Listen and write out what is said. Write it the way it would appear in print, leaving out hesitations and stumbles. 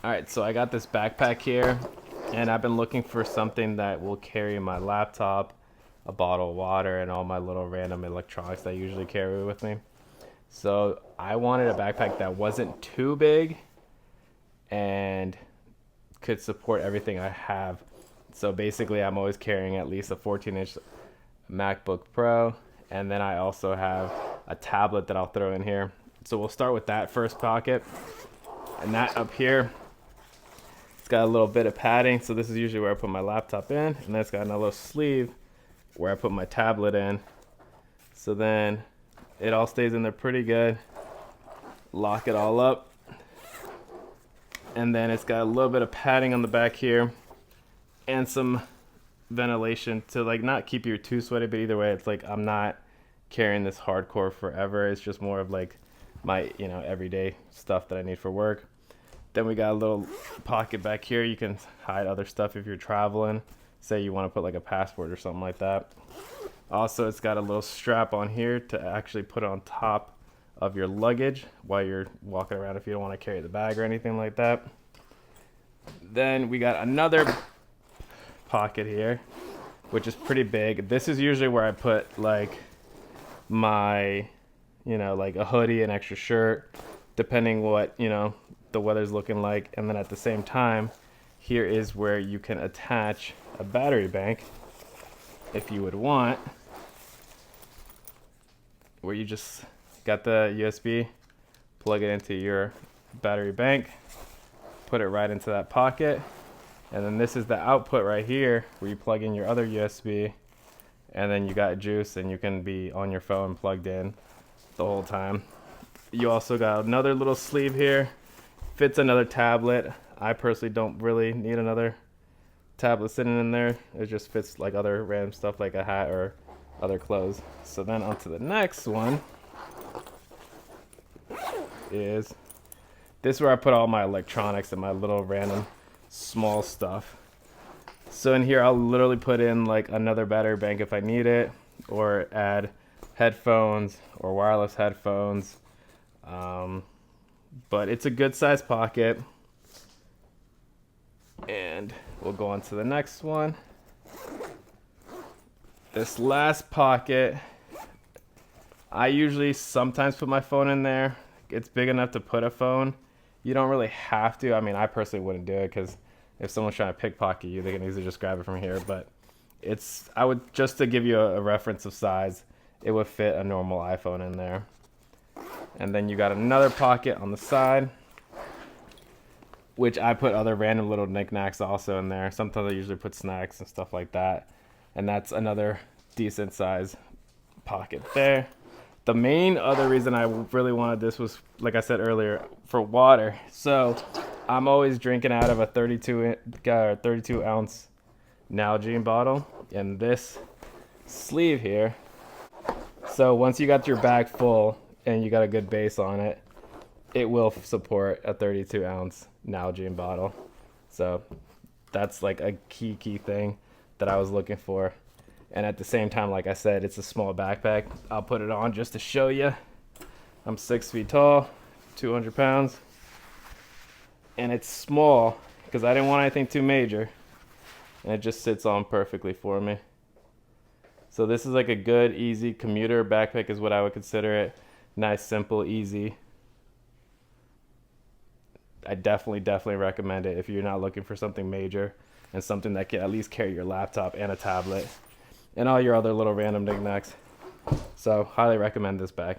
All right, so I got this backpack here, and I've been looking for something that will carry my laptop, a bottle of water, and all my little random electronics that I usually carry with me. So I wanted a backpack that wasn't too big and could support everything I have. So basically, I'm always carrying at least a 14-inch MacBook Pro, and then I also have a tablet that I'll throw in here. So we'll start with that first pocket, and that up here, it's got a little bit of padding. So this is usually where I put my laptop in, and then it's got another little sleeve where I put my tablet in. So then it all stays in there pretty good. Lock it all up. And then it's got a little bit of padding on the back here and some ventilation to like not keep you too sweaty, but either way, it's like I'm not carrying this hardcore forever. It's just more of like my, everyday stuff that I need for work. Then we got a little pocket back here. You can hide other stuff if you're traveling. Say you want to put like a passport or something like that. Also, it's got a little strap on here to actually put on top of your luggage while you're walking around if you don't want to carry the bag or anything like that. Then we got another pocket here, which is pretty big. This is usually where I put like my, like a hoodie, an extra shirt, depending what, the weather's looking like. And then at the same time, here is where you can attach a battery bank if you would want, where you just got the USB, plug it into your battery bank, put it right into that pocket, and then this is the output right here where you plug in your other USB, and then you got juice and you can be on your phone plugged in the whole time. You also got another little sleeve here, fits another tablet. I personally don't really need another tablet sitting in there. It just fits like other random stuff like a hat or other clothes. So then onto the next one is this, where I put all my electronics and my little random small stuff. So in here I'll literally put in like another battery bank if I need it, or add headphones or wireless headphones. But it's a good size pocket. And we'll go on to the next one. This last pocket, I usually sometimes put my phone in there. It's big enough to put a phone. You don't really have to. I mean, I personally wouldn't do it because if someone's trying to pickpocket you, they can easily just grab it from here. But I would, just to give you a reference of size, it would fit a normal iPhone in there. And then you got another pocket on the side, which I put other random little knickknacks also in there. Sometimes I usually put snacks and stuff like that. And that's another decent size pocket there. The main other reason I really wanted this was, like I said earlier, for water. So I'm always drinking out of a 32 ounce Nalgene bottle in this sleeve here. So once you got your bag full and you got a good base on it, it will support a 32 ounce Nalgene bottle. So that's like a key thing that I was looking for. And at the same time, like I said, it's a small backpack. I'll put it on just to show you. I'm 6 feet tall, 200 pounds. And it's small because I didn't want anything too major. And it just sits on perfectly for me. So this is like a good, easy commuter backpack is what I would consider it. Nice, simple, easy. I definitely recommend it if you're not looking for something major and something that can at least carry your laptop and a tablet and all your other little random knickknacks. So highly recommend this bag.